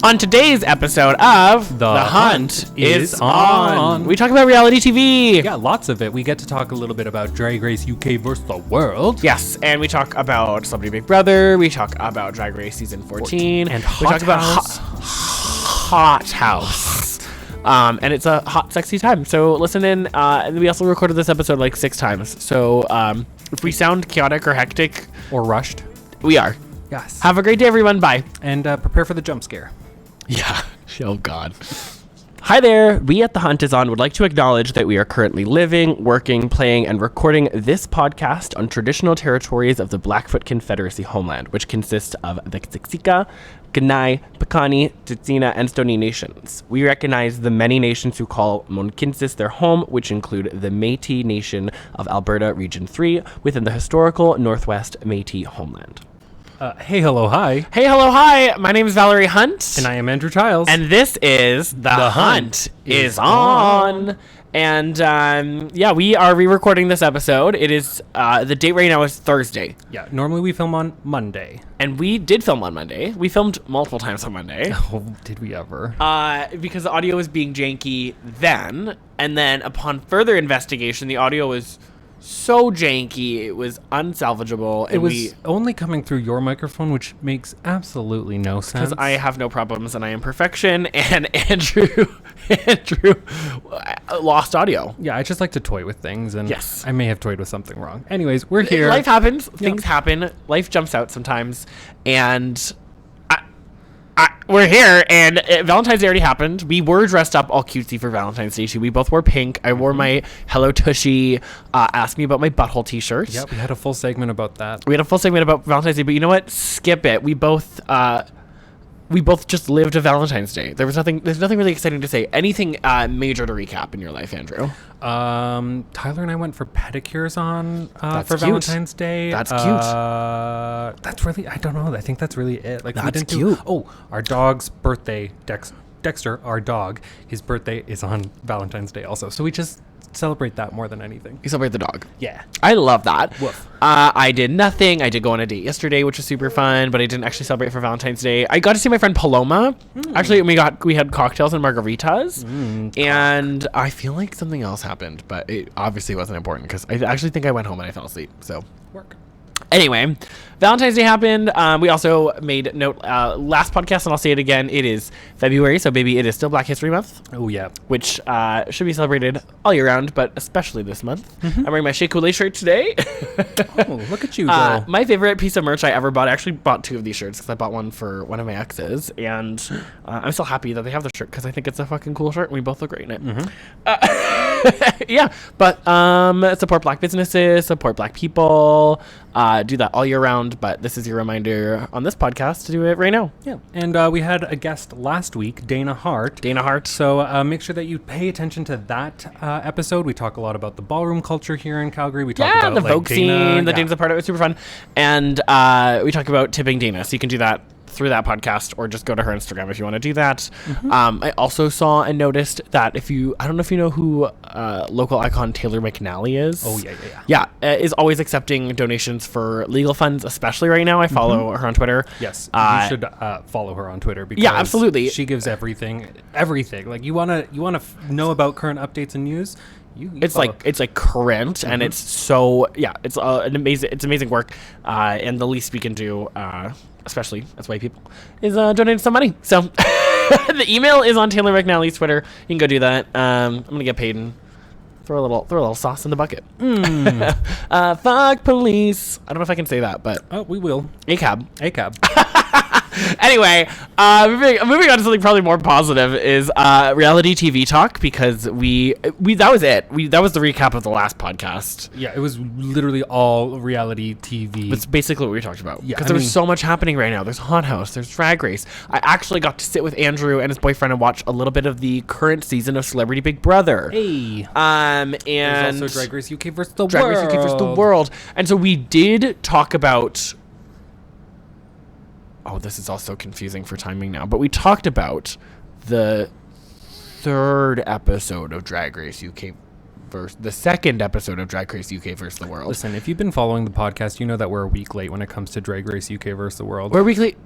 On today's episode of The Hunt is On. We talk about reality TV. Yeah, lots of it. We get to talk a little bit about Drag Race UK versus the world. Yes, and we talk about Celebrity Big Brother. We talk about Drag Race Season 14. And we Hot talk about Haus. Hot House. And it's a hot, sexy time. So listen in. And we also recorded this episode like 6 times. So if we sound chaotic or hectic Or rushed. we are. Yes. Have a great day, everyone. Bye. And prepare for the jump scare. Yeah. Oh, God. Hi there. We at The Hunt is On would like to acknowledge that we are currently living, working, playing, and recording this podcast on traditional territories of the Blackfoot Confederacy homeland, which consists of the Siksika, Kainai, Piikani, Tsuut'ina, and Smutty Nations. We recognize the many nations who call Monkinsis their home, which include the Métis Nation of Alberta Region 3 within the historical Northwest Métis homeland. Hey, hello, hi. Hey, hello, hi. My name is Valerie Hunt. And I am Andrew Childs. And this is The Hunt is On. And yeah, we are re-recording this episode. It is, the date right now is Thursday. Yeah, normally we film on Monday. And we did film on Monday. We filmed multiple times on Monday. Oh, did we ever? Because the audio was being janky then. And then upon further investigation, the audio was so janky, it was unsalvageable. And It was only coming through your microphone, which makes absolutely no sense. because I have no problems and I am perfection, and Andrew lost audio. Yeah, I just like to toy with things, and Yes. I may have toyed with something wrong. Anyways, we're here. Life happens. Things happen. Life jumps out sometimes, and we're here. And Valentine's Day already happened. We were dressed up all cutesy for Valentine's Day too. We both wore pink. I wore my Hello Tushy. Ask me about my butthole T-shirt. Yep, we had a full segment about that. We had a full segment about Valentine's Day, but you know what? Skip it. We both just lived a Valentine's Day. There's nothing really exciting to say. Anything major to recap in your life, Andrew? Tyler and I went for pedicures on That's for cute. Valentine's Day. That's cute. That's really, I don't know. I think that's really it. Like, we That's didn't cute. Our dog's birthday, Dexter, our dog, his birthday is on Valentine's Day also. So we just celebrate that more than anything. You celebrate the dog. Yeah. I love that. Woof. I did nothing. I did go on a date yesterday, which was super fun, but I didn't actually celebrate for Valentine's Day. I got to see my friend Paloma. Actually, we had cocktails and margaritas, and I feel like something else happened, but it obviously wasn't important because I actually think I went home and I fell asleep. So Work. anyway, Valentine's Day happened. We also made note last podcast, and I'll say it again. It is February, so baby, it is still Black History Month, Oh, yeah. which should be celebrated all year round, but especially this month. I'm wearing my Shea Coulee shirt today. Oh, look at you go. My favorite piece of merch I ever bought. I actually bought 2 of these shirts because I bought one for one of my exes, and I'm still happy that they have the shirt because I think it's a fucking cool shirt, and we both look great in it. Yeah, but support Black businesses, support Black people, do that all year round. But this is your reminder on this podcast to do it right now. Yeah. And we had a guest last week, Dana Hart. So make sure that you pay attention to that episode. We talk a lot about the ballroom culture here in Calgary. We talk about the like, Vogue scene. Dana's a part of it. Super fun. And we talk about tipping Dana. So you can do that through that podcast, or just go to her Instagram if you want to do that. I also saw and noticed that I don't know if you know who local icon Taylor McNally is. Oh, yeah. Is always accepting donations for legal funds, especially right now. I follow her on Twitter. Yes, you should follow her on Twitter because absolutely. She gives everything. Like you wanna know about current updates and news. It's like current, and it's so it's amazing work, and the least we can do, especially as white people, is donate some money. So the email is on Taylor McNally's Twitter. You can go do that. I'm gonna get paid and throw a little sauce in the bucket. Fuck police. I don't know if I can say that, but we will. ACAB. Anyway, moving on to something probably more positive is reality TV talk, because that was it. That was the recap of the last podcast. Yeah, it was literally all reality TV. That's basically what we talked about. Yeah, because there's so much happening right now. There's Hot House. There's Drag Race. I actually got to sit with Andrew and his boyfriend and watch a little bit of the current season of Celebrity Big Brother. Hey. And there's also Drag Race UK versus the Drag world. Race UK versus the world. And so we did talk about. Oh, this is also confusing for timing now. But we talked about the 3rd episode of Drag Race UK versus the 2nd episode of Drag Race UK versus the world. Listen, if you've been following the podcast, you know that we're a week late when it comes to Drag Race UK versus the world. We're weekly.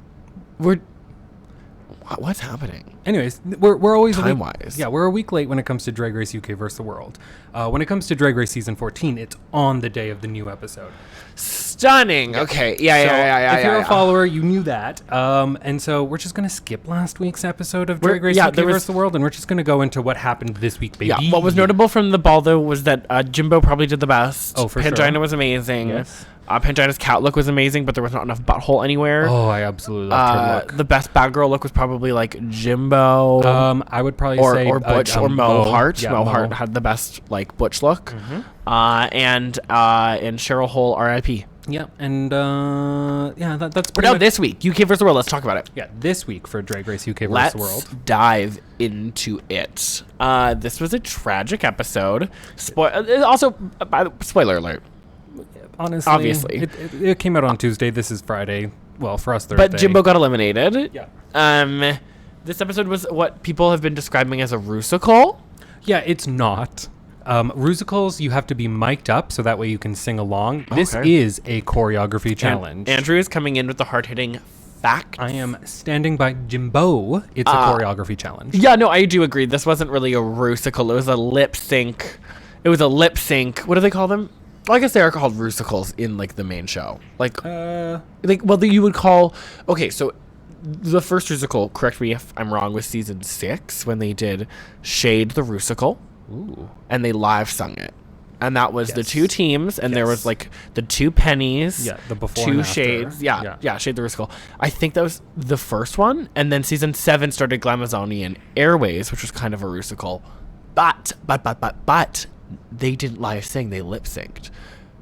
What's happening? Anyways, we're always time-wise. Yeah, we're a week late when it comes to Drag Race UK versus the World. When it comes to Drag Race season 14, it's on the day of the new episode. Stunning. Okay. Yeah. If you're a follower, you knew that. And so we're just gonna skip last week's episode of Drag Race UK versus the World, and we're just gonna go into what happened this week, baby. Yeah. What was notable from the ball though was that Jimbo probably did the best. Oh, for Pangina sure. was amazing. Yes. Pangina's cat look was amazing, but there was not enough butthole anywhere. Oh, I absolutely loved her look. The best bad girl look was probably like Jimbo. I would probably say or Butch or Mo Hart. Yeah, Mo Hart had the best like Butch look. And Cheryl Hole R.I.P. Yeah, and that's But pretty now much this week, UK versus the World. Let's talk about it. Yeah, this week for Drag Race UK versus Let's the World. dive into it. This was a tragic episode. Spoiler alert. Honestly, Obviously. it came out on Tuesday. This is Friday. Well, for us, Thursday. But Jimbo got eliminated. Yeah. This episode was what people have been describing as a rusical. Yeah, it's not. Rusicals, you have to be mic'd up so that way you can sing along. This is a choreography challenge. Andrew is coming in with the hard-hitting fact. I am standing by Jimbo. It's a choreography challenge. Yeah, no, I do agree. This wasn't really a rusical. It was a lip sync. What do they call them? Well, I guess they are called rusicals in like the main show. You would call. Okay, so the first rusical, correct me if I'm wrong, was season 6 when they did Shade the Rusical. Ooh. And they live sung it. And that was the two teams, and there was like the two pennies, the before two and after. shades, Shade the Rusical. I think that was the first one, and then season 7 started Glamazonian Airways, which was kind of a rusical, but they didn't live sing; they lip synced.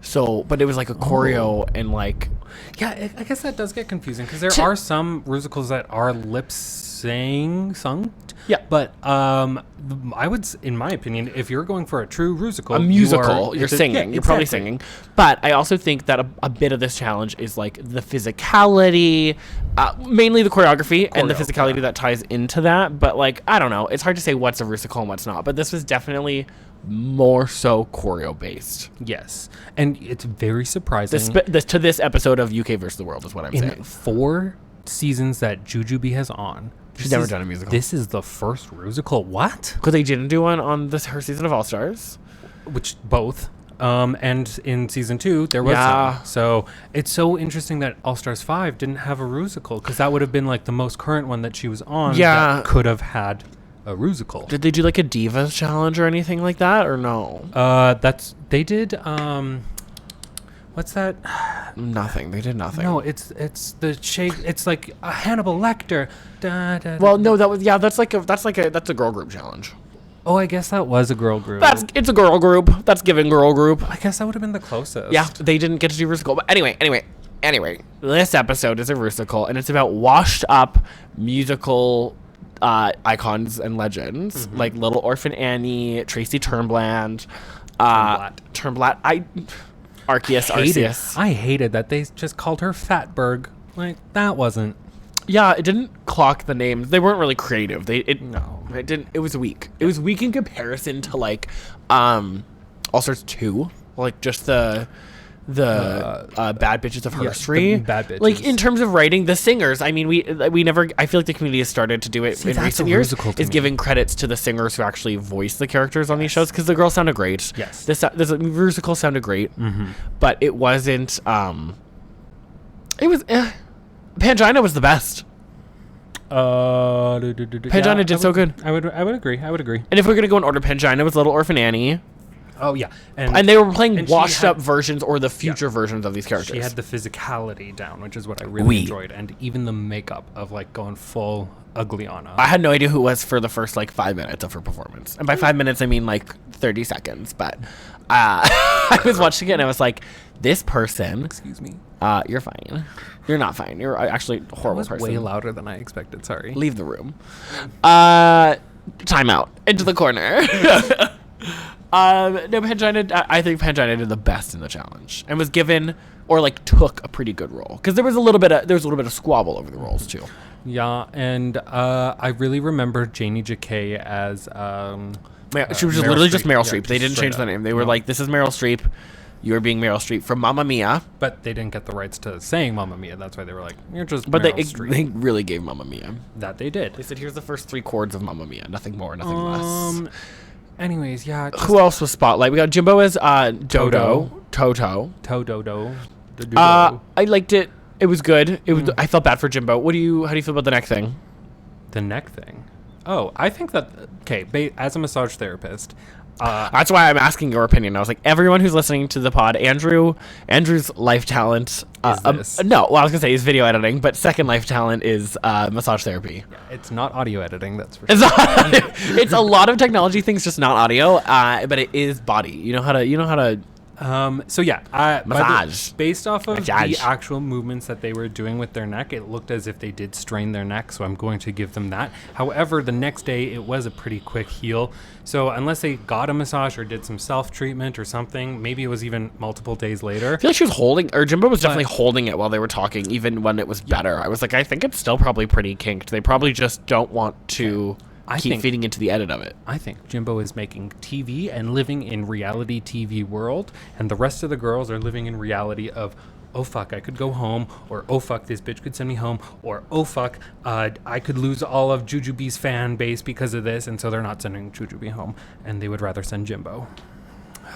So, but it was like a choreo and like, I guess that does get confusing because there are some musicals that are sung. Yeah, but I would, in my opinion, if you're going for a true musical, you're singing. You're probably singing. But I also think that a bit of this challenge is like the physicality, mainly the choreography and the physicality that ties into that. But like, I don't know. It's hard to say what's a musical and what's not. But this was definitely more so choreo based. Yes, and it's very surprising. To this episode of UK versus the World is what I'm saying. In 4 seasons that Jujubee has on, she's never done a musical. This is the first musical. What? Because they didn't do one on her season of All Stars, which both. And in season 2 there was some. So it's so interesting that All Stars 5 didn't have a musical because that would have been like the most current one that she was on. That could have had a musical. Did they do like a divas challenge or anything like that or no? They did. What's that? Nothing. They did nothing. No, it's the shade. It's like a Hannibal Lecter. No, that's a girl group challenge. Oh, I guess that was a girl group. It's a girl group. That's giving girl group. I guess that would have been the closest. Yeah, they didn't get to do rusical. But anyway, this episode is a rusical, and it's about washed up musical icons and legends like Little Orphan Annie, Tracy Turnblad, Arceus. I hated that they just called her Fatberg. Like that wasn't. Yeah, it didn't clock the names. They weren't really creative. It didn't. It was weak. It was weak in comparison to like All Stars 2, like just the bad bitches of herstory. Bad bitches. Like in terms of writing, the singers. I mean, we never. I feel like the community has started to do it in recent years. Is giving credits to the singers who actually voice the characters on these shows because the girls sounded great. Yes, this musical sounded great, but it wasn't. It was. Pangina was the best. Pangina did so good. I would agree. And if we're gonna go in order, Pangina was Little Orphan Annie. Oh yeah, and they were playing washed up versions or the future versions of these characters. She had the physicality down, which is what I really enjoyed, and even the makeup of like going full Ugliana. I had no idea who it was for the first like 5 minutes of her performance, and by 5 minutes I mean like 30 seconds. But I was watching it and I was like, this person. Excuse me. You're fine. You're not fine. You're actually a horrible person. Way louder than I expected. Sorry. Leave the room. Time out. Into the corner. No, Pangina. I think Pangina did the best in the challenge and was given or like took a pretty good role because there was a little bit of squabble over the roles too. Yeah, and I really remember Janie Jacquet as she was just literally just Meryl Streep. They didn't change the name. They were like, this is Meryl Streep. You were being Meryl Streep from Mamma Mia. But they didn't get the rights to saying Mamma Mia. That's why they were like, you're just But Meryl Streep. they really gave Mamma Mia. That they did. They said, here's the first 3 chords of Mamma Mia. Nothing more, nothing less. Anyways, yeah. Who else was Spotlight? We got Jimbo as Dodo. Toto. Dodo. I liked it. It was good. It was. I felt bad for Jimbo. How do you feel about the neck thing? The neck thing? Oh, I think that... Okay, as a massage therapist... That's why I'm asking your opinion. I was like, everyone who's listening to the pod, Andrew's life talent is this. No, well, I was gonna say is video editing, but second life talent is massage therapy. Yeah, it's not audio editing, that's for sure. It's a lot of technology things, just not audio. But it is body. You know how to. So yeah, massage. Based off of the actual movements that they were doing with their neck, it looked as if they did strain their neck, so I'm going to give them that. However, the next day it was a pretty quick heal. So unless they got a massage or did some self-treatment or something, maybe it was even multiple days later. I feel like she was Jimbo was definitely holding it while they were talking, even when it was better. I was like, I think it's still probably pretty kinked. They probably just don't want to... keep feeding into the edit of it. I think Jimbo is making TV and living in reality TV world, and the rest of the girls are living in reality of, oh fuck, I could go home, or oh fuck, this bitch could send me home, or oh fuck, I could lose all of Jujubee's fan base because of this, and so they're not sending Jujubee home, and they would rather send Jimbo.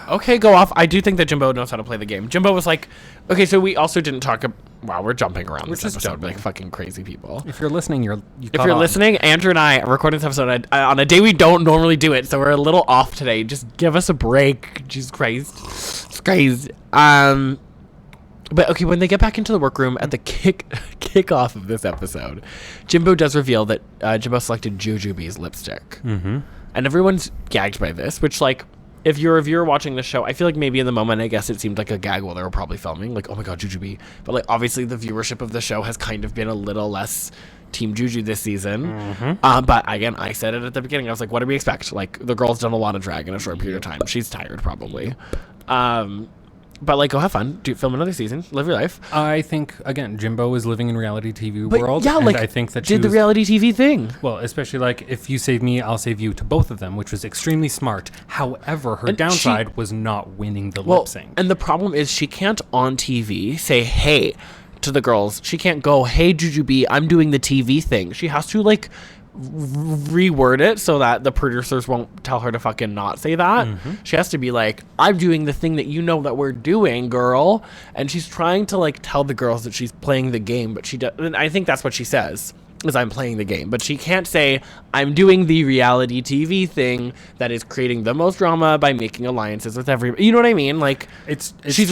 Okay, go off. I do think that Jimbo knows how to play the game. Jimbo was like, okay, so we also didn't talk about... Wow, we're jumping around this episode like fucking crazy people. If you're listening, if you're listening, Andrew and I are recording this episode on a day we don't normally do it, so we're a little off today. Just give us a break. Jesus Christ. It's crazy. But okay, when they get back into the workroom at the kickoff of this episode, Jimbo does reveal that Jimbo selected Jujubee's lipstick. Mm-hmm. And everyone's gagged by this, which, like, if you're a viewer watching the show, I feel like maybe in the moment, I guess it seemed like a gag while they were probably filming. Like, oh my God, Jujubee. But, like, obviously the viewership of the show has kind of been a little less Team Juju this season. Mm-hmm. But again, I said it at the beginning. I was like, what do we expect? Like, the girl's done a lot of drag in a short period of time. She's tired, probably. But, like, go have fun. Film another season. Live your life. I think, again, Jimbo is living in reality TV world. Yeah, and like, I think that did the reality TV thing. Well, especially, like, if you save me, I'll save you to both of them, which was extremely smart. However, her downside was not winning the lip sync. And the problem is she can't on TV say, hey, to the girls. She can't go, hey, Jujubee, I'm doing the TV thing. She has to, like... reword it so that the producers won't tell her to fucking not say that. Mm-hmm. She has to be like, I'm doing the thing that you know that we're doing, girl. And she's trying to, like, tell the girls that she's playing the game, but she does. And I think that's what she says, is I'm playing the game. But she can't say, I'm doing the reality TV thing that is creating the most drama by making alliances with everybody. You know what I mean? Like, she was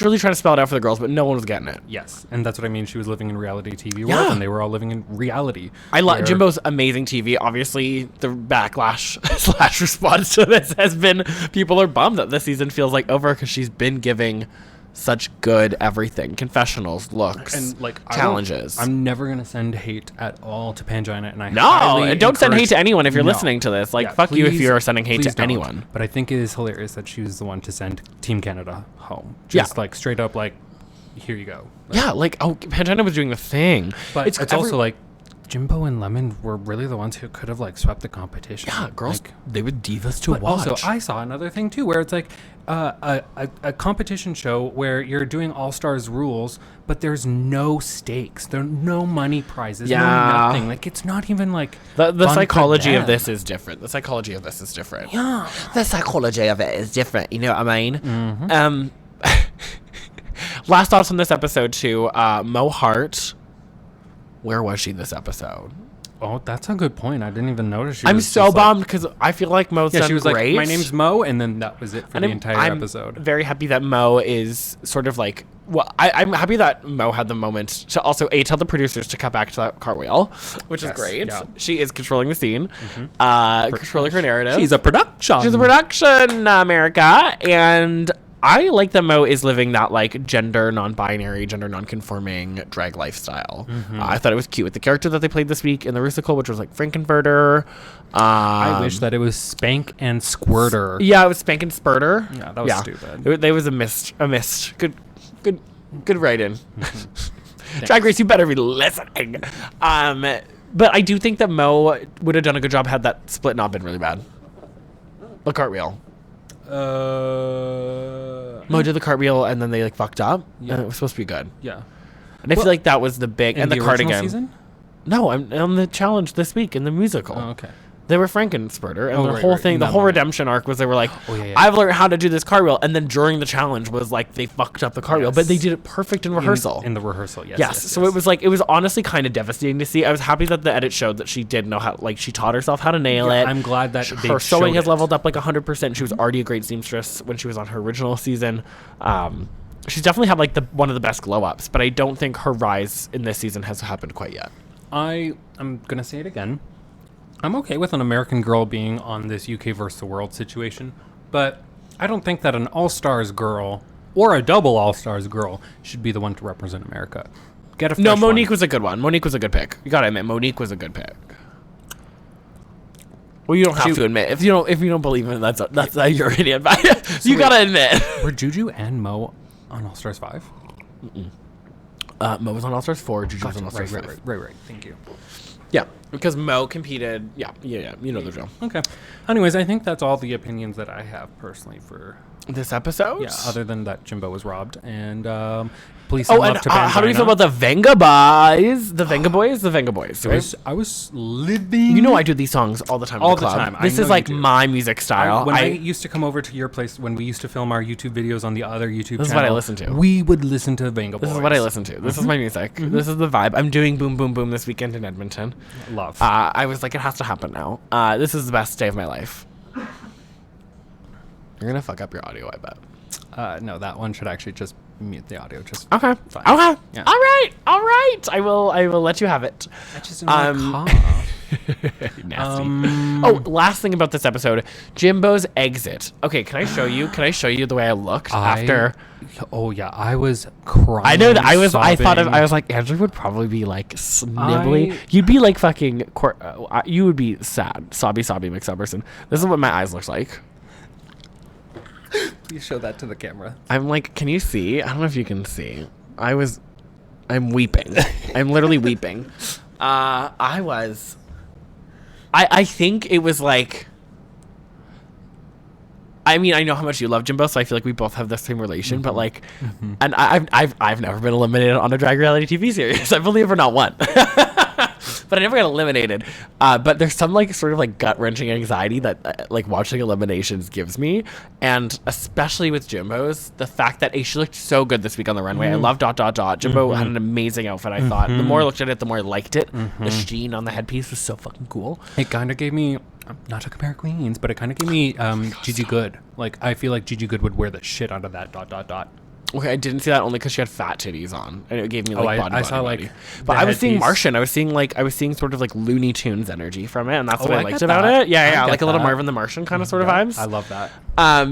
really trying to spell it out for the girls, but no one was getting it. Yes, and that's what I mean. She was living in reality TV world, and they were all living in reality. I love Jimbo's amazing TV. Obviously, the backlash / response to this has been people are bummed that this season feels like over because she's been giving such good everything, confessionals, looks, and, like, challenges. I'm never gonna send hate at all to Pangina, and don't send hate to anyone if you're listening to this. Like, fuck you if you're sending hate to anyone. But I think it is hilarious that she was the one to send Team Canada home. Just like straight up, like, here you go. Like, Pangina was doing the thing. But it's also like Jimbo and Lemon were really the ones who could have, like, swept the competition. Yeah, girls, like, they were divas to watch. Also, I saw another thing too, where it's like a competition show where you're doing All Stars rules, but there's no stakes, there's no money prizes, no nothing. Like, it's not even like the psychology of this is different. The psychology of this is different. Yeah, the psychology of it is different. You know what I mean? Mm-hmm. Last thoughts on this episode too. Mo Hart. Where was she this episode? Oh, that's a good point. I didn't even notice. I'm so bummed because I feel like Mo's done she was great. Like, my name's Mo, and then that was it for the entire episode. I'm very happy that Mo is sort of like... Well, I'm happy that Mo had the moment to also, tell the producers to cut back to that cartwheel, which is great. Yeah. She is controlling the scene, controlling her narrative. She's a production, America, and... I like that Mo is living that, like, gender non-binary, gender non-conforming drag lifestyle. Mm-hmm. I thought it was cute with the character that they played this week in the Rusical, which was like Frankenfurter. I wish that it was Spank and Squirter. Yeah, it was Spank and Spurter. Yeah, that was stupid. It was a missed. Good write-in. Mm-hmm. Drag Race, you better be listening. But I do think that Mo would have done a good job had that split not been really bad. The cartwheel. Mo did the cartwheel, and then they like fucked up. Yeah. And it was supposed to be good. Yeah. And I feel like that was the big... And the cardigan. Season? No, I'm on the challenge this week in the musical. Oh, okay. They were Frankenspurter, and the whole thing, the whole redemption arc was they were like, I've learned how to do this cartwheel, and then during the challenge was like they fucked up the cartwheel, but they did it perfect in rehearsal. In the rehearsal, yes. Yes. So it was like, it was honestly kind of devastating to see. I was happy that the edit showed that she did know how, like she taught herself how to nail it. I'm glad that her sewing has leveled up like 100%. She was already a great seamstress when she was on her original season. She's definitely had like one of the best glow ups, but I don't think her rise in this season has happened quite yet. I'm gonna say it again. I'm okay with an American girl being on this UK versus the world situation, but I don't think that an All-Stars girl or a double All-Stars girl should be the one to represent America. Get a fresh one. Monique was a good one. Monique was a good pick. You gotta admit, Monique was a good pick. Well, you don't have to admit if you don't believe in it. That's your opinion. So you gotta admit. Were Juju and Mo on All-Stars 5? Mo was on All-Stars 4. Juju was on All-Stars 5. Right. Thank you. Yeah, because Mo competed. Yeah. You know the drill. Okay. Anyways, I think that's all the opinions that I have personally for this episode. Yeah, other than that Jimbo was robbed. And please send love to Pangina. How do you feel about the Venga Boys? The Venga Boys? The Venga Boys. Right? I was living... You know I do these songs all the time. All the time. This is like my music style. When I used to come over to your place, when we used to film our YouTube videos on the other YouTube channel... This is what I listen to. We would listen to Venga Boys. This is what I listen to. This is my music. This is the vibe. I'm doing Boom Boom Boom this weekend in Edmonton. Love. I was like, it has to happen now. This is the best day of my life. You're gonna fuck up your audio, I bet. No, that one should actually just mute the audio. Just okay. Fine. Okay. Yeah. All right. I will let you have it. I just didn't want to cough. Nasty. Last thing about this episode, Jimbo's exit. Okay, can I show you? The way I looked after? Oh yeah, I was crying. I know that I was. Sobbing. I was like, Andrew would probably be like snibbly. You'd be like fucking. You would be sad, sobby McSubberson. This is what my eyes looked like. Please show that to the camera. I'm like, can you see? I don't know if you can see. I'm weeping. I'm literally weeping. I think it was like, I mean, I know how much you love Jimbo, so I feel like we both have the same relation, but like, and I've never been eliminated on a drag reality TV series. I believe or not one. But I never got eliminated. But there's some like sort of like gut wrenching anxiety that like watching eliminations gives me, and especially with Jimbo's, the fact that she looked so good this week on the runway. I love ... Jimbo had an amazing outfit. I thought the more I looked at it, the more I liked it. The sheen on the headpiece was so fucking cool. It kind of gave me, not to compare queens, but it kind of gave me Gigi Good. Like I feel like Gigi Good would wear the shit out of that ... Okay, I didn't see that only because she had fat titties on, and it gave me like body. I saw like, but I was seeing Martian. I was seeing sort of like Looney Tunes energy from it, and that's what I liked about it. Yeah, like a little Marvin the Martian kind of sort of vibes. I love that.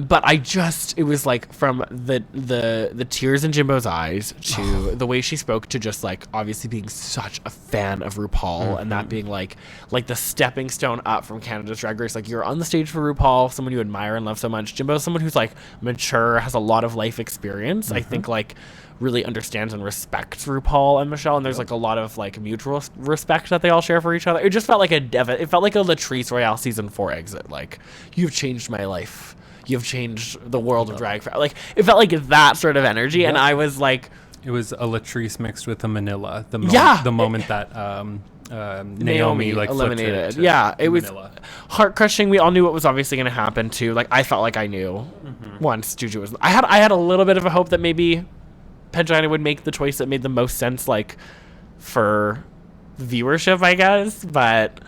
But it was like from the tears in Jimbo's eyes to the way she spoke to just like obviously being such a fan of RuPaul and that being like the stepping stone up from Canada's Drag Race. Like you're on the stage for RuPaul, someone you admire and love so much. Jimbo's someone who's like mature, has a lot of life experience. I think like really understands and respects RuPaul and Michelle, and there's like a lot of like mutual respect that they all share for each other. It just felt like it felt like a Latrice Royale season 4 exit. Like, you've changed my life. You've changed the world of drag. Like, it felt like that sort of energy, and I was like, it was a Latrice mixed with a Manila. The moment that Naomi like eliminated. To it was Manila. Heart crushing. We all knew what was obviously going to happen too. Like I felt like I knew once Juju was. I had a little bit of a hope that maybe Pangina would make the choice that made the most sense, like for viewership, I guess. But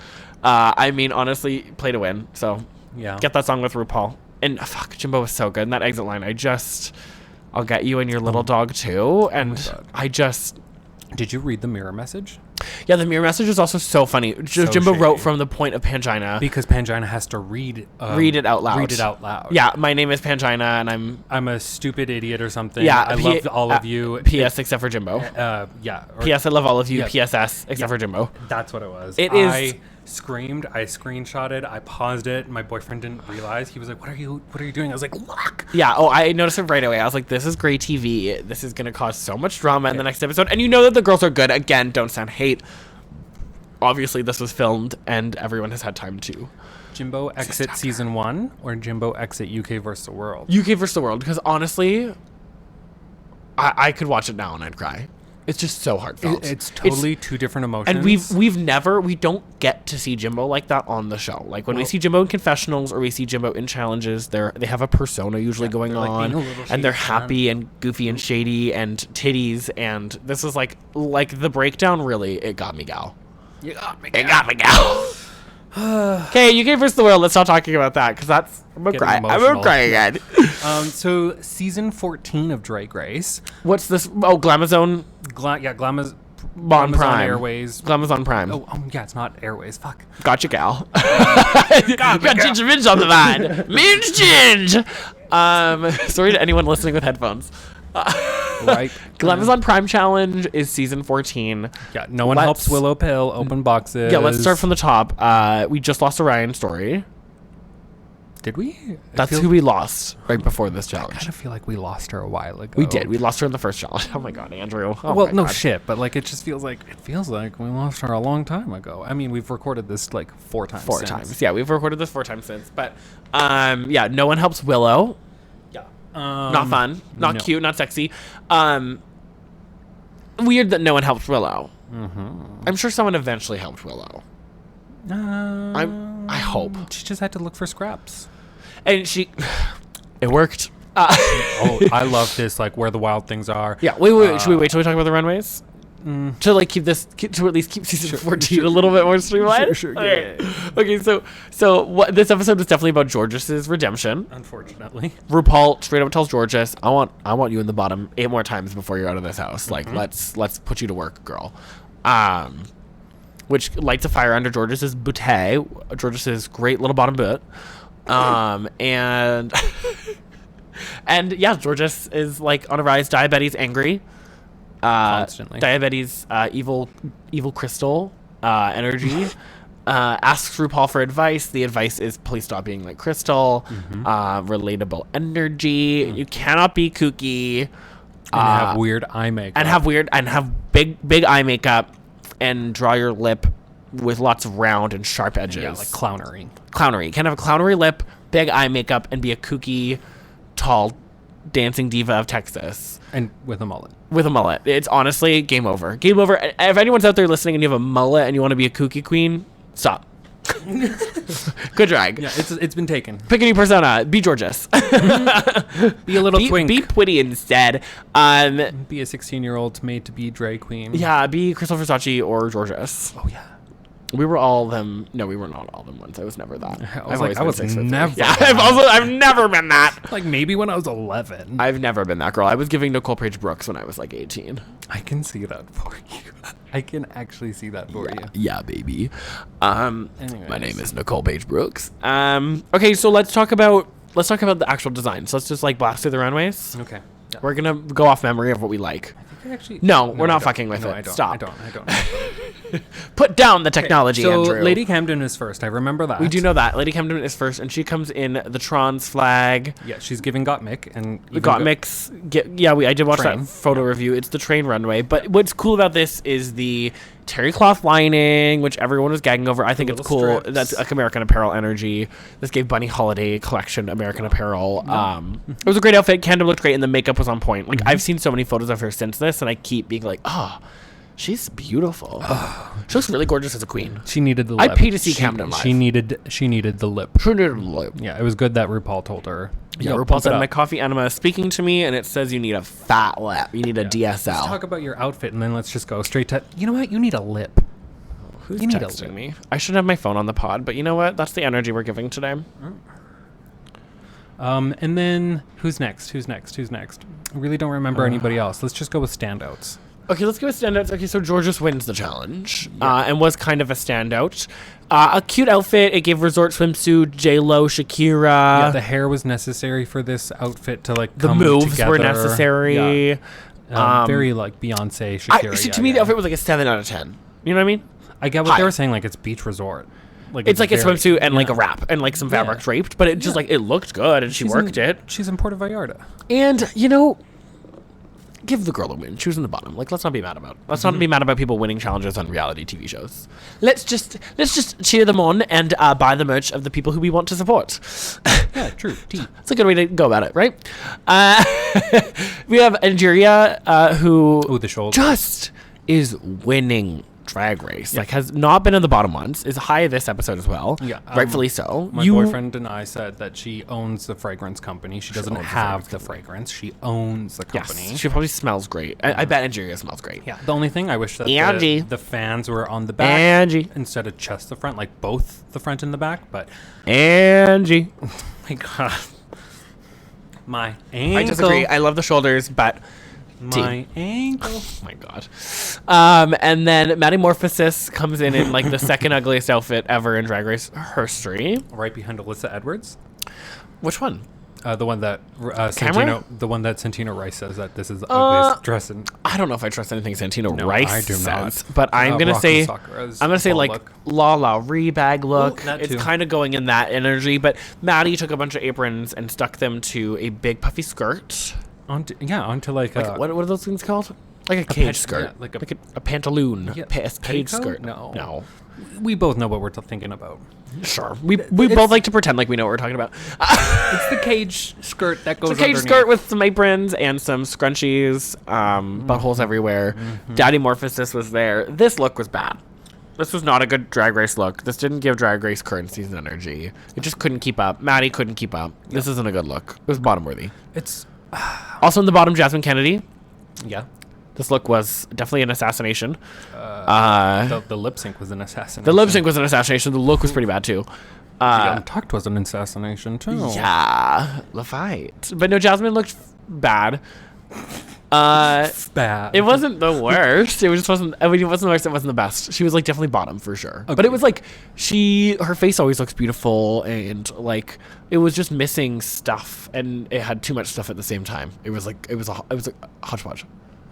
I mean, honestly, play to win. So get that song with RuPaul. And fuck, Jimbo was so good. And that exit line, I'll get you and your little dog too. And Did you read the mirror message? Yeah, the mirror message is also so funny. Jimbo wrote from the point of Pangina. Because Pangina has to read it out loud. Read it out loud. Yeah, my name is Pangina, and I'm a stupid idiot or something. Yeah, I love all of you. P.S. except for Jimbo. P.S. I love all of you. Yeah. P.S.S. except for Jimbo. That's what it was. I screamed. I screenshotted. I paused it. My boyfriend didn't realize. He was like, "What are you doing?" I was like, "Look." Yeah. Oh, I noticed it right away. I was like, "This is great TV. This is gonna cause so much drama in the next episode." And you know that the girls are good. Again, don't sound hate. Obviously, this was filmed, and everyone has had time to Jimbo exit season 1 or Jimbo exit UK versus the World? UK versus the World, because honestly, I could watch it now and I'd cry. It's just so heartfelt. It's totally two different emotions. And we don't get to see Jimbo like that on the show. Like when we see Jimbo in confessionals or we see Jimbo in challenges, they have a persona usually going on, and they're happy and goofy and shady and titties. And this is like the breakdown. Really, it got me, gal. You got me, It got me, gal. Okay, UK versus the World. Let's stop talking about that because I'm gonna cry. I'm gonna cry again. So season 14 of Drag Race. What's this? Oh, Glamazon. Glamazon Prime. Airways. Glamazon Prime. Oh, yeah, it's not Airways. Fuck. Gotcha, gal. Got Ginger Minge on the line. Minge Ginge. Sorry to anyone listening with headphones. Right. Glamazon Prime Challenge is season 14. Yeah, no one helps Willow Pill open boxes. Yeah, let's start from the top. We just lost Orion Story. Did we? That's who we lost right before this challenge. I kind of feel like we lost her a while ago. We did. We lost her in the first challenge. Oh my god, Andrew. Oh well, no shit, but like it feels like we lost her a long time ago. I mean, we've recorded this like 4 times. 4 times. Yeah, we've recorded this 4 times since. But yeah, no one helps Willow. Yeah. Not fun. Not cute. Not sexy. Weird that no one helped Willow. Mm-hmm. I'm sure someone eventually helped Willow. I hope. She just had to look for scraps. And it worked. Oh, I love this, like where the wild things are. Yeah. Wait. Should we wait till we talk about the runways? To like to at least keep season 14 a little bit more streamlined. Sure. Okay. So this episode is definitely about George's redemption. Unfortunately, RuPaul straight up tells Georges, I want you in the bottom 8 more times before you're out of this house. Like let's put you to work, girl. Which lights a fire under George's bootay, George's great little bottom boot. And and yeah, Georges is like on a rise. Diabetes angry. Constantly. Diabetes evil crystal energy. Asks RuPaul for advice. The advice is please stop being like Crystal. Relatable energy. You cannot be kooky. And have weird eye makeup. And have big eye makeup. And draw your lip with lots of round and sharp edges. Yeah, like clownery. You can have a clownery lip, big eye makeup, and be a kooky, tall, dancing diva of Texas. And with a mullet. It's honestly game over. Game over. If anyone's out there listening and you have a mullet and you want to be a kooky queen, stop. Good drag. Yeah, it's been taken. Pick a new persona. Be Georges. Be a little twink. Be Twitty instead. Be a 16-year-old made to be drag queen. Yeah, be Crystal Versace or Georges. Oh yeah. We were all them. No, we were not all them once. I was never that. I was never. Yeah, I've never been that. Like maybe when I was 11. I've never been that girl. I was giving Nicole Page Brooks when I was like 18. I can see that for you. I can actually see that for you. Yeah, baby. My name is Nicole Page Brooks. Okay, so let's talk about the actual design. So let's just like blast through the runways. Okay. Yeah. We're gonna go off memory of what we like. No, we're not fucking with it. Stop. I don't. Put down the technology, so Andrew. Lady Camden is first. I remember that. We do know that. Lady Camden is first, and she comes in the Trons flag. Yeah, she's giving Gottmik. And I did watch that photo review. It's the train runway. But what's cool about this is the terry cloth lining, which everyone was gagging over. I think it's cool. Strips. That's like American Apparel energy. This gave Bunny Holiday collection American Apparel. It was a great outfit. Camden looked great, and the makeup was on point. Like I've seen so many photos of her since this, and I keep being like, she's beautiful. She looks really gorgeous as a queen. She needed the lip. I'd pay to see Camden live. She needed the lip. She needed the lip. Yeah, it was good that RuPaul told her. Yeah, RuPaul said, my coffee enema is speaking to me, and it says you need a fat lip. You need a DSL. Let's talk about your outfit, and then let's just go straight to, you know what? You need a lip. Who's texting me? I should have my phone on the pod, but you know what? That's the energy we're giving today. And then, who's next? I really don't remember anybody else. Let's just go with standouts. Okay, let's go with standouts. Okay, so Georges wins the challenge and was kind of a standout. A cute outfit. It gave resort swimsuit, J-Lo, Shakira. Yeah, the hair was necessary for this outfit to like the come moves together. were necessary. Yeah. Very like Beyonce, Shakira. To me, the outfit was like a 7 out of 10. You know what I mean? I get what they were saying. Like it's beach resort. Like it's like a swimsuit and like a wrap and like some fabric draped, but it just like it looked good and she worked it. She's in Puerto Vallarta. And you know, give the girl a win. She was in the bottom. Like, let's not be mad about. Let's not be mad about people winning challenges on reality TV shows. Let's just cheer them on and buy the merch of the people who we want to support. Yeah, true. It's a good way to go about it, right? We have Nigeria, who the shoulder just is winning Drag Race. Like, has not been in the bottom once. Is high this episode as well. Yeah, rightfully so. My boyfriend and I said that she owns the fragrance company. She doesn't have the fragrance. She owns the company. Yes, she probably smells great. I bet Nigeria smells great. Yeah. The only thing I wish that the fans were on the back instead of just the front, like both the front and the back. But Angie, oh my God, my ankle. I disagree. I love the shoulders, but. My ankle. Oh my God. And then Metamorphosis comes in like the second ugliest outfit ever in Drag Race history. Right behind Alyssa Edwards. Which one? The one that Santino Rice says that this is the ugliest dress in. I don't know if I trust anything Santino Rice says, but I'm gonna say like look. La La Rebag look. Ooh, it's kind of going in that energy, but Maddie took a bunch of aprons and stuck them to a big puffy skirt. Onto like what are those things called? Like a cage skirt, yeah, like a pantaloon, cage skirt. No. We both know what we're thinking about. Sure, we both like to pretend like we know what we're talking about. It's the cage skirt that goes. It's a cage skirt with some aprons and some scrunchies, buttholes everywhere. Daddy Morphosis was there. This look was bad. This was not a good Drag Race look. This didn't give Drag Race current season energy. It just couldn't keep up. Maddie couldn't keep up. This isn't a good look. It was bottom worthy. It's. Also in the bottom, Jasmine Kennedy. Yeah. This look was definitely an assassination. The lip sync was an assassination. The lip sync was an assassination. The look was pretty bad too. The Untucked was an assassination too. Yeah. The fight. But no, Jasmine looked bad. Bad. It wasn't the worst. It just wasn't. I mean, it wasn't the worst. It wasn't the best. She was like definitely bottom for sure. Okay. But it was like her face always looks beautiful, and like it was just missing stuff, and it had too much stuff at the same time. It was like hodgepodge.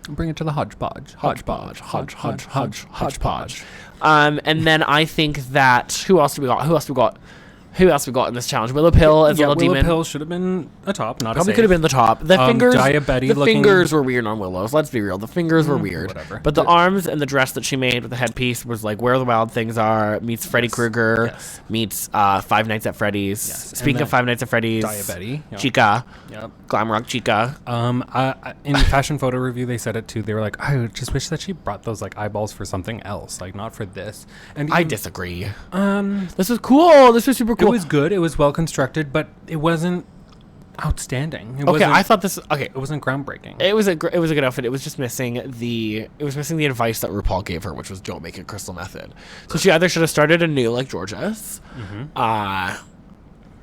Bring it to the hodgepodge. Hodgepodge. And then I think that who else we got in this challenge? Willow Pill as Little Demon. Willow Pill should have been a top, not probably a could have been the top. The fingers, the fingers were weird on Willow's. Let's be real. The fingers were weird. Whatever. But the arms and the dress that she made with the headpiece was like Where the Wild Things Are meets Freddy Krueger meets Five Nights at Freddy's. Yes. Speaking of Five Nights at Freddy's, Diabetti. Yep. Chica. Yep. Glam Rock Chica. In Fashion Photo Review, they said it too. They were like, I just wish that she brought those like eyeballs for something else, like not for this. And I disagree. This was cool. This was super cool. It was good. It was well constructed, but it wasn't outstanding. I thought this. Okay, it wasn't groundbreaking. It was a good outfit. It was just missing the advice that RuPaul gave her, which was don't make it crystal method. So she either should have started anew like Georgia's,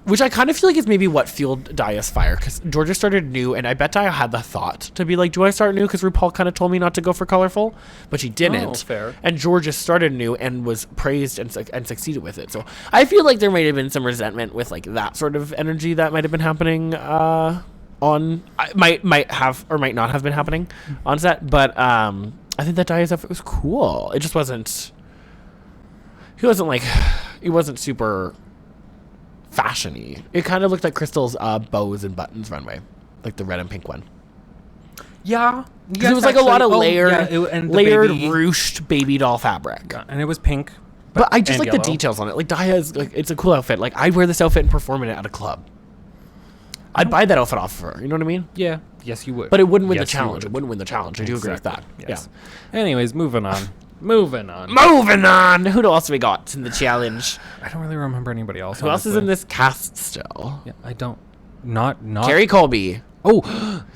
which I kind of feel like is maybe what fueled Daya's fire, because Georgia started new, and I bet Daya had the thought to be like, do I start new? Because RuPaul kind of told me not to go for colorful, but she didn't. Oh, fair. And Georgia started new and was praised and succeeded with it. So I feel like there might have been some resentment with like that sort of energy that might have been happening might have or might not have been happening on set. But I think that Daya's outfit was cool. It just wasn't. It wasn't super fashion-y. It kind of looked like Crystal's bows and buttons runway, like the red and pink one. Yeah, because it was like a lot of layered ruched baby doll fabric, and it was pink. But I just like yellow. The details on it. Like Daya's, like it's a cool outfit. Like I'd wear this outfit and perform in it at a club. I'd buy that outfit off of her. You know what I mean? Yeah. Yes, you would. But it wouldn't win the challenge. It wouldn't win the challenge. I do agree with that. Yes. Yeah. Anyways, moving on. Who else we got in the challenge? I don't really remember anybody else. Who else is in this cast still? Yeah, I don't. Not Carrie Colby. Oh,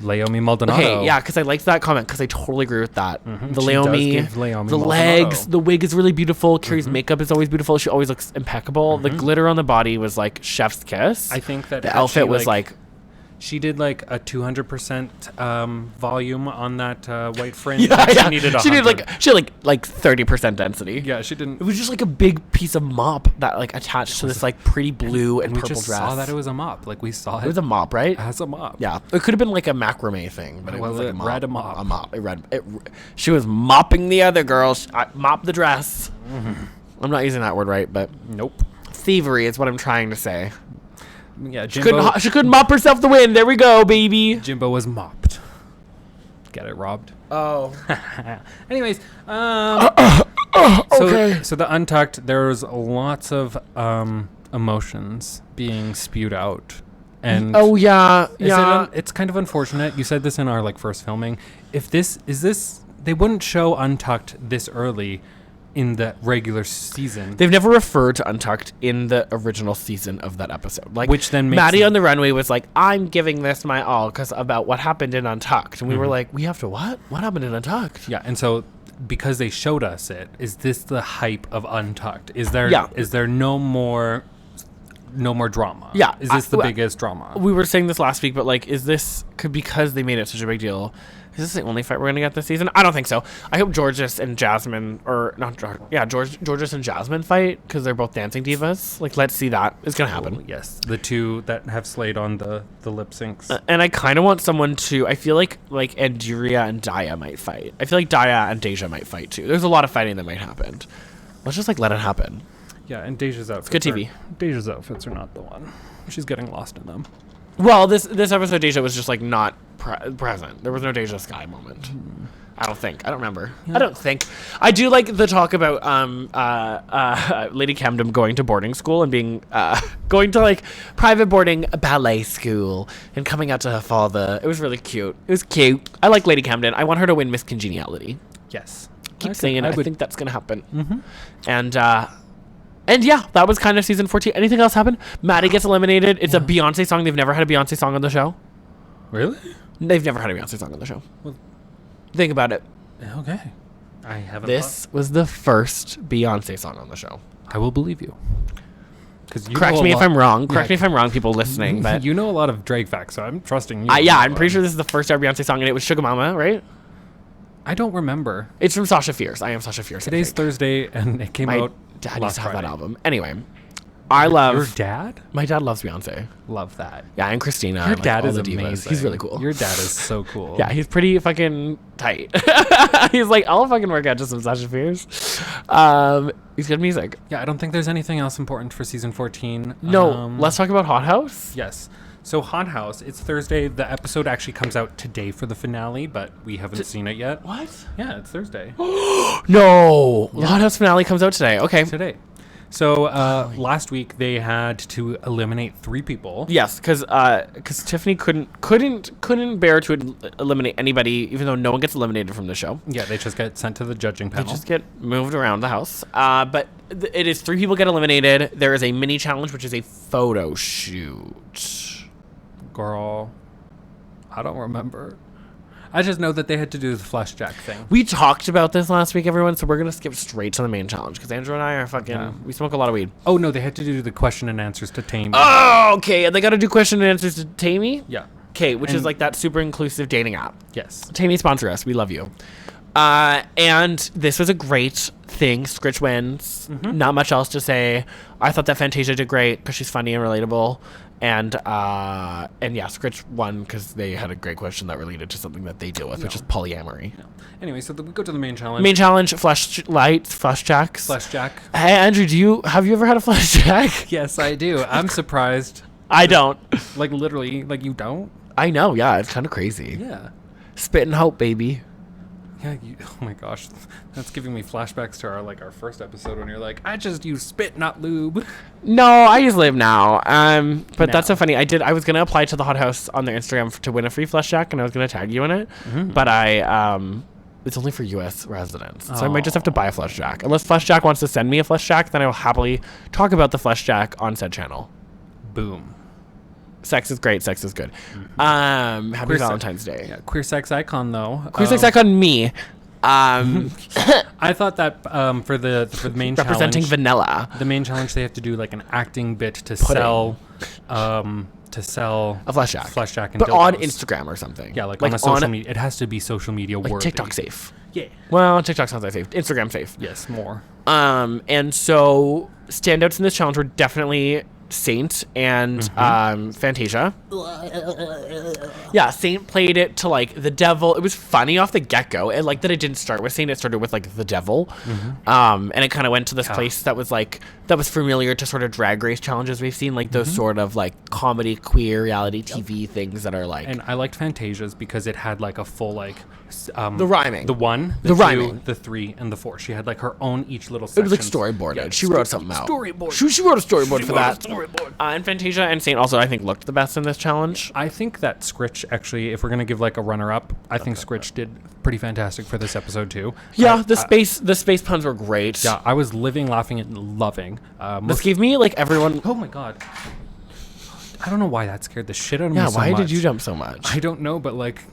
Leomi Maldonado. Okay, yeah, because I liked that comment because I totally agree with that. Mm-hmm. The Leomi, the Maldonado. legs, the wig is really beautiful. Carrie's makeup is always beautiful. She always looks impeccable. The glitter on the body was like chef's kiss. I think that the outfit was like she did like a 200% volume on that white fringe. She needed 100. She had like 30% density. Yeah, she didn't. It was just like a big piece of mop that like attached to this like pretty blue and purple dress. We just saw that it was a mop. Like we saw it. It was a mop, right? As a mop. Yeah, it could have been like a macrame thing, but it was like a mop. A mop. A mop. She was mopping the other girls. Mop the dress. Mm-hmm. I'm not using that word right, but nope. Thievery is what I'm trying to say. Yeah, Jimbo, she couldn't mop herself the win. There we go, baby. Jimbo was mopped. get it robbed. Oh. Anyways, Okay. So the Untucked, there's lots of emotions being spewed out. And it's kind of unfortunate. You said this in our like first filming. If this they wouldn't show Untucked this early in the regular season. They've never referred to Untucked in the original season of that episode. Like, which then makes Maddie on the runway was like, I'm giving this my all because about what happened in Untucked. And we were like, we have to what? What happened in Untucked? Yeah, and so because they showed us it, is this the hype of Untucked? Is there no more drama? Yeah. Is this the biggest drama? We were saying this last week, but like, is this because they made it such a big deal? Is this the only fight we're gonna get this season? I don't think so. I hope Georges and Jasmine, Georges and Jasmine fight because they're both dancing divas. Like, let's see that. It's gonna happen. Yes, the two that have slayed on the lip syncs. And I kind of want someone to. I feel like Andiria and Daya might fight. I feel like Daya and Deja might fight too. There's a lot of fighting that might happen. Let's just like let it happen. Yeah, and Deja's outfits. It's good TV. Deja's outfits are not the one. She's getting lost in them. Well, this episode, Deja was just like not present. There was no Deja Sky moment. I don't think. I don't remember. Yeah. I don't think. I do like the talk about Lady Camden going to boarding school and being going to like private boarding ballet school and coming out to her father. It was really cute. It was cute. I like Lady Camden. I want her to win Miss Congeniality. Yes. Keep saying it. I think that's gonna happen. Mm-hmm. And yeah, that was kind of season 14. Anything else happen? Maddie gets eliminated. It's a Beyonce song. They've never had a Beyonce song on the show. Really? They've never had a Beyonce song on the show. Well, think about it. Okay. I haven't. This was the first Beyonce song on the show. I will believe you. Correct me if I'm wrong. Correct me if I'm wrong, people listening. But you know a lot of Drake facts, so I'm trusting you. I'm pretty sure this is the first ever Beyonce song, and it was Sugar Mama, right? I don't remember. It's from Sasha Fierce. I am Sasha Fierce. Today's Thursday, and it came out. Dad used to have Friday. that album. Anyway, I love your dad. My dad loves Beyonce. Love that. Yeah, and Christina. Your and, dad all is the divas. amazing. He's really cool. Your dad is so cool. Yeah, he's pretty fucking tight. He's like, I'll fucking work out to some Sasha Fierce. He's good music. Yeah, I don't think there's anything else important for season 14. No, let's talk about Hot Haus. Yes. So Hot Haus, it's Thursday. The episode actually comes out today for the finale, but we haven't seen it yet. What? Yeah, it's Thursday. No. The Hot Haus finale comes out today. Okay. Today. So last week they had to eliminate 3 people. Yes, because Tiffany couldn't bear to eliminate anybody, even though no one gets eliminated from the show. Yeah, they just get sent to the judging panel. They just get moved around the house. But it is 3 people get eliminated. There is a mini challenge, which is a photo shoot. Girl, I don't remember. I just know that they had to do the flush jack thing. We talked about this last week, everyone, so we're going to skip straight to the main challenge because Andrew and I are fucking... We smoke a lot of weed. Oh, no, they had to do the question and answers to Tammy. Oh, okay. And they got to do question and answers to Tammy? Yeah. Okay, which is like that super inclusive dating app. Yes. Tammy, sponsor us. We love you. And this was a great thing. Scritch wins. Mm-hmm. Not much else to say. I thought that Fantasia did great because she's funny and relatable. And yeah, Scritch won because they had a great question that related to something that they deal with, which is polyamory. No. Anyway, so we go to the main challenge. Main challenge: flash jacks. Flash jack. Hey, Andrew, have you ever had a flash jack? Yes, I do. I'm surprised. I don't. Like literally, like you don't. I know. Yeah, it's kind of crazy. Yeah. Spit and hope, baby. Yeah, oh my gosh, that's giving me flashbacks to our first episode when you're like, I just use spit, not lube. No, I use lube now. But that's so funny. I was gonna apply to the Hot Haus on their Instagram to win a free flash jack, and I was gonna tag you in it. Mm-hmm. But it's only for U.S. residents, so I might just have to buy a flash jack. Unless Flash Jack wants to send me a flash jack, then I will happily talk about the flash jack on said channel. Boom. Sex is great. Sex is good. Happy queer Valentine's Day. Yeah, queer sex icon though. Queer sex icon me. I thought that for the main representing challenge, vanilla. The main challenge they have to do like an acting bit to sell a flash jack, but on Instagram or something. Yeah, like on a social media. It has to be social media like worthy. TikTok safe. Yeah. Well, TikTok's not that safe. Instagram safe. Yes, more. And so standouts in this challenge were definitely Saint and Fantasia. Yeah, Saint played it to like the devil. It was funny off the get-go. And like that it didn't start with Saint, it started with like the devil. And it kind of went to this place that was familiar to sort of drag race challenges we've seen, like those sort of like comedy, queer, reality TV things that are like. And I liked Fantasia's because it had like a full like the rhyming, the 1, the 2, rhyming, the 3, and the 4. She had like her own each little section. It was like storyboarded. Yeah, she wrote something out. Storyboard. She wrote a storyboard for that. And Fantasia and Saint also, I think, looked the best in this challenge. I think that Scritch, actually, if we're going to give like a runner-up, I think Scritch did pretty fantastic for this episode too. Yeah, the space puns were great. Yeah, I was living, laughing, and loving. This gave me like everyone. Oh my god. I don't know why that scared the shit out of me so much. Yeah, why did you jump so much? I don't know, but like,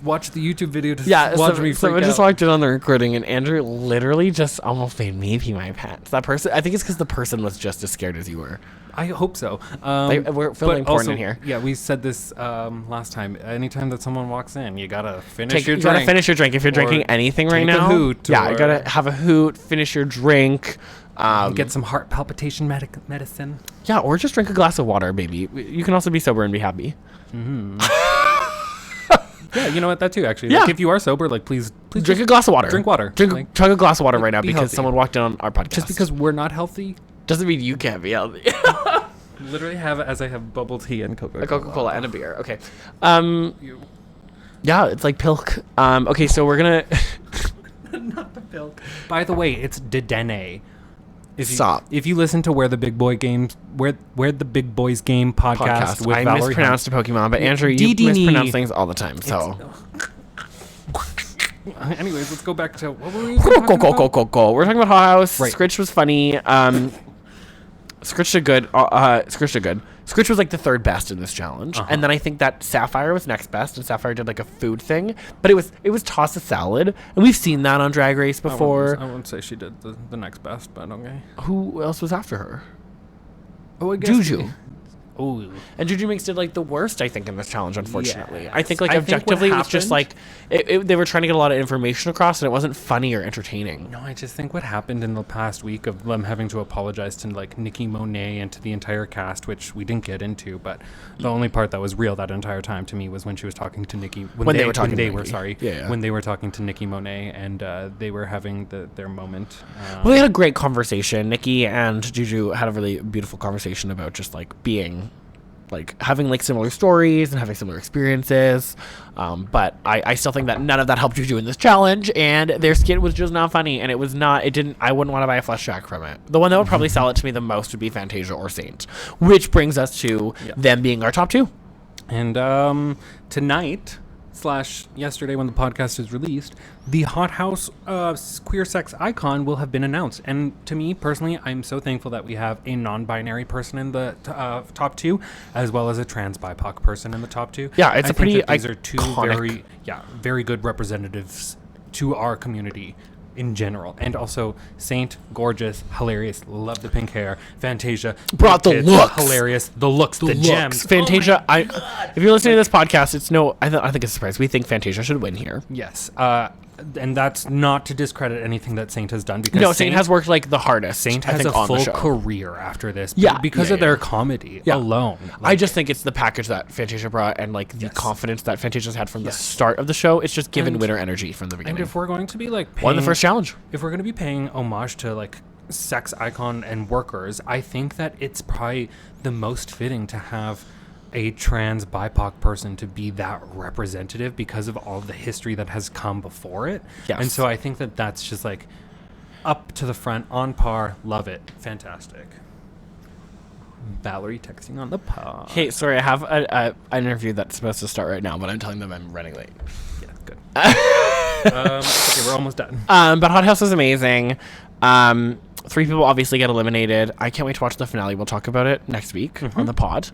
watch the YouTube video to watch me freak so I out. just walked in on the recording, and Andrew literally just almost made me pee my pants. That person, I think it's because the person was just as scared as you were. I hope so. We're feeling important also, in here. Yeah, we said this last time. Anytime that someone walks in, you gotta finish your drink. You gotta finish your drink if you're drinking anything right now. A hoot. Yeah, you gotta have a hoot. Finish your drink. Get some heart palpitation medicine. Yeah, or just drink a glass of water, baby. You can also be sober and be happy. Yeah, you know what? That too, actually. Yeah. Like, if you are sober, like, please drink a glass of water. Drink water. Chug a glass of water right now because healthy. someone walked in on our podcast. Just because we're not healthy doesn't mean you can't be healthy. Literally have it as I have bubble tea and Coca-Cola. A Coca-Cola and a beer. Okay. Yeah, it's like pilk. Okay, so we're gonna. Not the pilk. By the way, it's Dedenne. Stop. If you listen to Where the Big Boys Game podcast with I Valerie mispronounced a Pokemon, but Andrew, you mispronounce things all the time. So. Anyways, let's go back to what were we talking about? We're talking about Hot Haus. Right. Scritch was funny. Scritch did good. Scritch did good. Scritch was like the third best in this challenge, and then I think that Sapphire was next best, and Sapphire did like a food thing, but it was toss a salad, and we've seen that on Drag Race before. I wouldn't say she did the next best, but okay. Who else was after her? Oh, I guess Juju. Oh, and Jujubee did like the worst, I think, in this challenge. Unfortunately, yes. I think like objectively, it was just like they were trying to get a lot of information across, and it wasn't funny or entertaining. No, I just think what happened in the past week of them having to apologize to like Nikki Monet and to the entire cast, which we didn't get into, but the only part that was real that entire time to me was when she was talking to Nikki when they were talking to Nikki Monet, and they were having their moment. Well, they had a great conversation. Nikki and Juju had a really beautiful conversation about just like being. Like having like similar stories and having similar experiences, but I still think that none of that helped Juju in this challenge, and their skit was just not funny, and I wouldn't want to buy a flesh jack from it. The one that would probably sell it to me the most would be Fantasia or Saint, which brings us to them being our top two. And tonight / yesterday when the podcast is released, the Hot Haus queer sex icon will have been announced. And to me personally, I'm so thankful that we have a non-binary person in the top two, as well as a trans BIPOC person in the top two. Yeah, it's these are two very good representatives to our community in general. And also Saint, gorgeous, hilarious, love the pink hair. Fantasia brought the looks, hilarious, the looks, the gems. Fantasia, if you're listening to this podcast, I think it's a surprise. We think Fantasia should win here. Yes, and that's not to discredit anything that Saint has done, because Saint has worked like the hardest. Saint has a full career after this, because of their comedy alone. I just think it's the package that Fantasia brought, and like the confidence that Fantasia's had from the start of the show. It's just given winner energy from the beginning. And if we're going to be like won the first challenge, if we're going to be paying homage to like sex icon and workers, I think that it's probably the most fitting to have a trans BIPOC person to be that representative because of all the history that has come before it. Yes. And so I think that that's just like up to the front, on par, love it, fantastic. Valerie texting on the pod. Hey, sorry, I have an interview that's supposed to start right now, but I'm telling them I'm running late. Yeah, good. Okay, we're almost done. But Hot Haus was amazing. 3 people obviously get eliminated. I can't wait to watch the finale. We'll talk about it next week on the pod.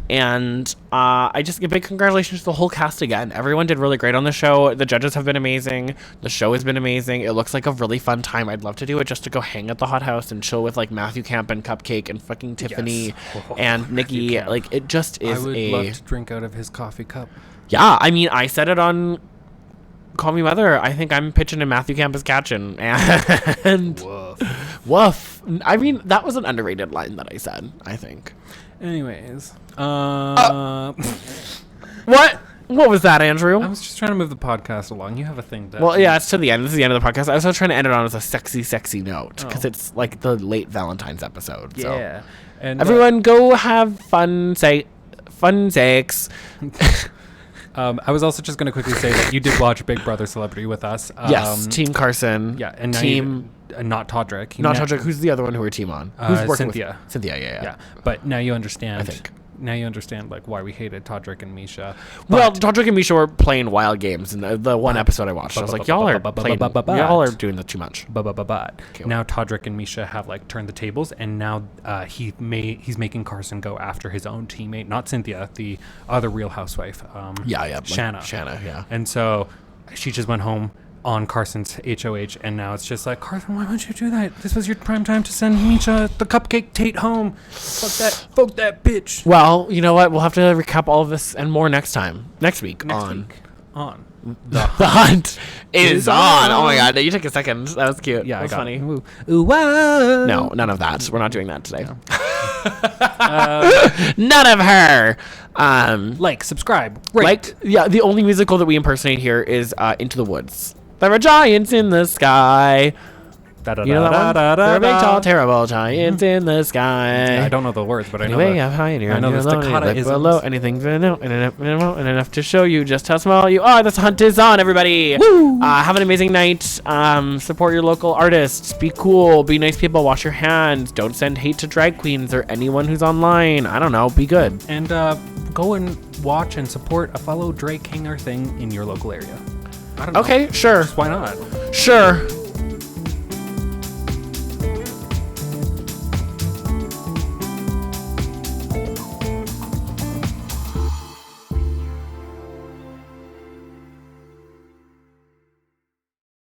And I just give big congratulations to the whole cast again. Everyone did really great on the show. The judges have been amazing. The show has been amazing. It looks like a really fun time. I'd love to do it just to go hang at the Hot Haus and chill with like Matthew Camp and Cupcake and fucking Tiffany and Nikki. Like it just is. I would love to drink out of his coffee cup. Yeah, I mean, I said it on Call Me Mother. I think I'm pitching to Matthew Camp as Catchin. And woof. I mean, that was an underrated line that I said, I think. Anyways. What? What was that, Andrew? I was just trying to move the podcast along. You have a thing to... Well, yeah, it's to the end. This is the end of the podcast. I was also trying to end it on as a sexy, sexy note because it's like the late Valentine's episode. Yeah. So. And everyone go have fun sex. I was also just going to quickly say that you did watch Big Brother Celebrity with us. Yes, Team Carson. Yeah, and Team... not Todrick. Not Todrick. Who's the other one who we're team on? Who's working Cynthia. With? Cynthia, yeah. But now you understand. I think. Now you understand like why we hated Todrick and Misha. Well, Todrick and Misha were playing wild games in the one episode I watched. I was like, y'all are doing that too much. Now Todrick and Misha have like turned the tables, and now he's making Carson go after his own teammate, not Cynthia, the other Real Housewife. Shanna. Shanna, yeah. And so she just went home on Carson's HOH, and now it's just like, Carson, why would you do that? This was your prime time to send Misha the cupcake Tate home. Fuck that bitch. Well, you know what? We'll have to recap all of this and more next week. The Hunt is on. Oh my god, you took a second. That was cute. Yeah, that was funny. Ooh, whoa. No, none of that. We're not doing that today. None of her. Like, subscribe, rate. The only musical that we impersonate here is Into the Woods. There are giants in the sky. You know that one? There are big, tall, terrible giants in the sky. Yeah, I don't know the words, but I know the staccato is below anything below and enough to show you just how small you are. This Hunt is on, everybody. Woo! Have an amazing night. Support your local artists. Be cool. Be nice people. Wash your hands. Don't send hate to drag queens or anyone who's online. I don't know. Be good. And go and watch and support a fellow drag king or thing in your local area. I don't know. Okay, sure. Just why not? Sure.